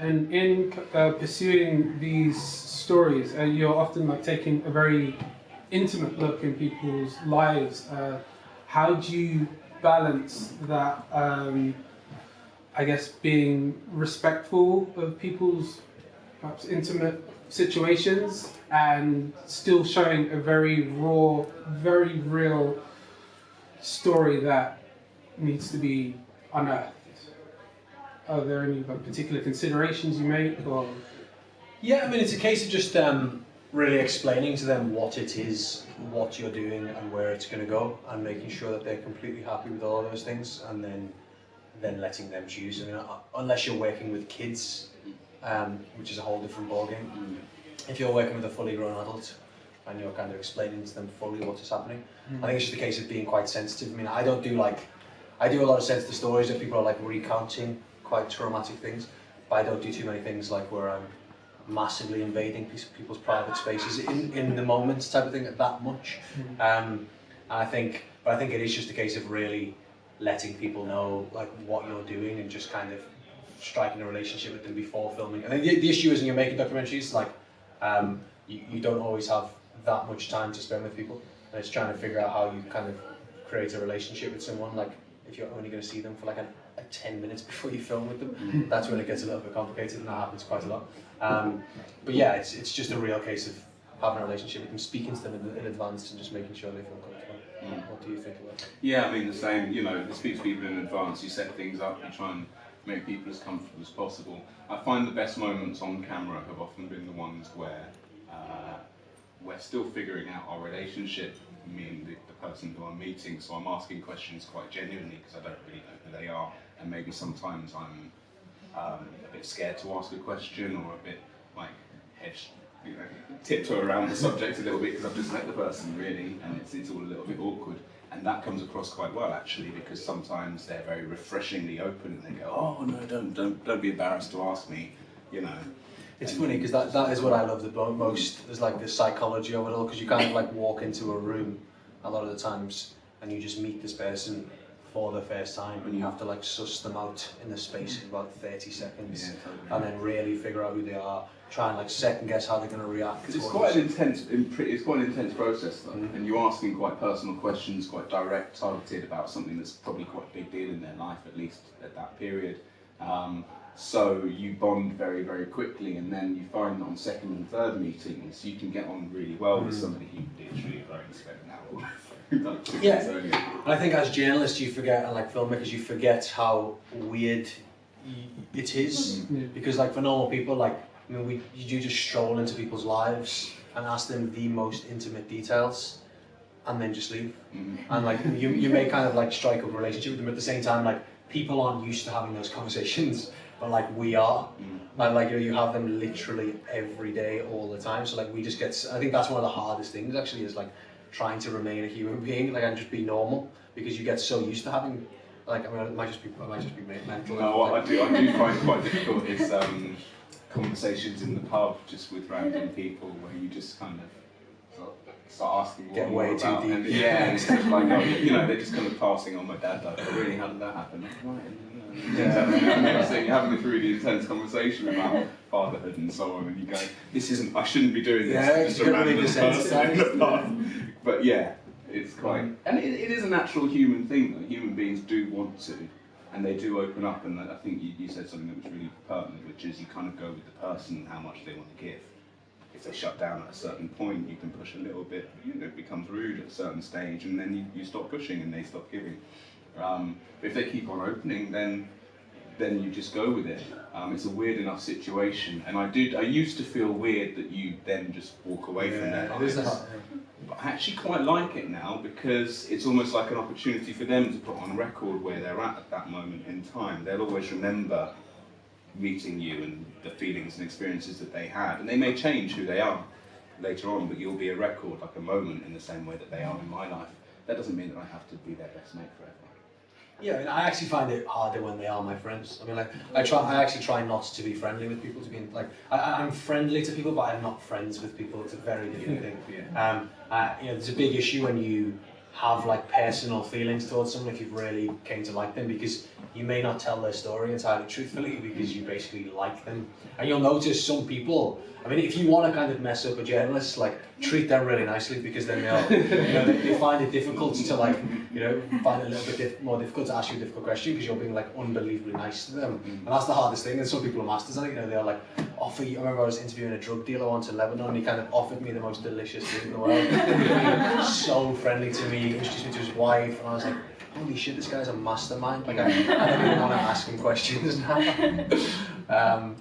And in pursuing these stories, you're often like taking a very intimate look in people's lives. How do you balance that? I guess being respectful of people's perhaps intimate situations and still showing a very raw, very real story that needs to be unearthed. Are there any particular considerations you make, or? Yeah, I mean, it's a case of just really explaining to them what it is, what you're doing, and where it's going to go, and making sure that they're completely happy with all of those things, and then letting them choose. I mean, unless you're working with kids, which is a whole different ballgame. If you're working with a fully grown adult and you're kind of explaining to them fully what is happening, I think it's just a case of being quite sensitive. I mean, I do a lot of sensitive stories that people are like recounting quite traumatic things, but I don't do too many things like where I'm massively invading people's private spaces in the moment type of thing that much. I think it is just a case of really letting people know like what you're doing and just kind of striking a relationship with them before filming. I think the issue is when you're making documentaries, like you don't always have that much time to spend with people, and it's trying to figure out how you kind of create a relationship with someone. Like if you're only going to see them for like a 10 minutes before you film with them, that's when it gets a little bit complicated, and that happens quite a lot. But yeah, it's just a real case of having a relationship with them, speaking to them in advance, and just making sure they feel comfortable. What do you think about that? Yeah, I mean the same. You know, you speak to people in advance. You set things up. You try and make people as comfortable as possible. I find the best moments on camera have often been the ones where we're still figuring out our relationship, me and the person who I'm meeting, so I'm asking questions quite genuinely because I don't really know who they are, and maybe sometimes I'm a bit scared to ask a question, or a bit like tiptoe around the subject a little bit because I've just met the person really, and it's all a little bit awkward. And that comes across quite well actually, because sometimes they're very refreshingly open and they go, "Oh no, don't be embarrassed to ask me," you know. It's funny because that is what I love the most. There's like this psychology of it all, because you kind of like walk into a room a lot of the times and you just meet this person for the first time, and you have to like suss them out in the space of about 30 seconds, and then really figure out who they are, try and like second guess how they're going to react. Because it's quite an intense process though, and you're asking quite personal questions, quite direct, targeted about something that's probably quite a big deal in their life, at least at that period. So you bond very, very quickly, and then you find that on second and third meetings you can get on really well with somebody who literally you've only spent an hour with. Yeah, and I think as journalists you forget, and like filmmakers, you forget how weird it is, because like for normal people, like I mean, you just stroll into people's lives and ask them the most intimate details, and then just leave. And like you may kind of like strike up a relationship with them. At the same time, like people aren't used to having those conversations, but like we are. And like you have them literally every day, all the time. So like we just get. I think that's one of the hardest things actually, is like trying to remain a human being, like, and just be normal, because you get so used to having, like, I mean, it might just be mental. No, what I do find quite difficult is conversations in the pub, just with random people, where you just kind of start asking what more way about, too deep. and and it's just like, you know, they're just kind of passing on my dad, like, oh, really, how did that happen? So you're having a really intense conversation about fatherhood and so on, and you go, this isn't, I shouldn't be doing this. Yeah, just a random person in the pub. But yeah, it's quite, and it is a natural human thing though. Human beings do want to, and they do open up, and I think you said something that was really pertinent, which is you kind of go with the person and how much they want to give. If they shut down at a certain point, you can push a little bit, you know, it becomes rude at a certain stage, and then you stop pushing and they stop giving. If they keep on opening, then you just go with it. It's a weird enough situation, and I used to feel weird that you then just walk away from their lives. But I actually quite like it now, because it's almost like an opportunity for them to put on record where they're at that moment in time. They'll always remember meeting you and the feelings and experiences that they had, and they may change who they are later on, but you'll be a record, like a moment, in the same way that they are in my life. That doesn't mean that I have to be their best mate forever. Yeah, I mean, I actually find it harder when they are my friends. I mean, like, I actually try not to be friendly with people. To be like, I'm friendly to people, but I'm not friends with people. It's a very different thing. You know, there's a big issue when you have like personal feelings towards someone if you've really came to like them, because you may not tell their story entirely truthfully because you basically like them. And you'll notice some people, I mean, if you want to kind of mess up a journalist, like treat them really nicely, because then they'll, you know, they find it difficult to like, you know, find it a little bit more difficult to ask you a difficult question because you're being like unbelievably nice to them. And that's the hardest thing, and some people are masters at it, you know, they'll like offer you, I remember I was interviewing a drug dealer once in Lebanon, and he kind of offered me the most delicious food in the world. He was so friendly to me, introduced me to his wife, and I was like, holy shit, this guy's a mastermind. Like I don't even want to ask him questions now.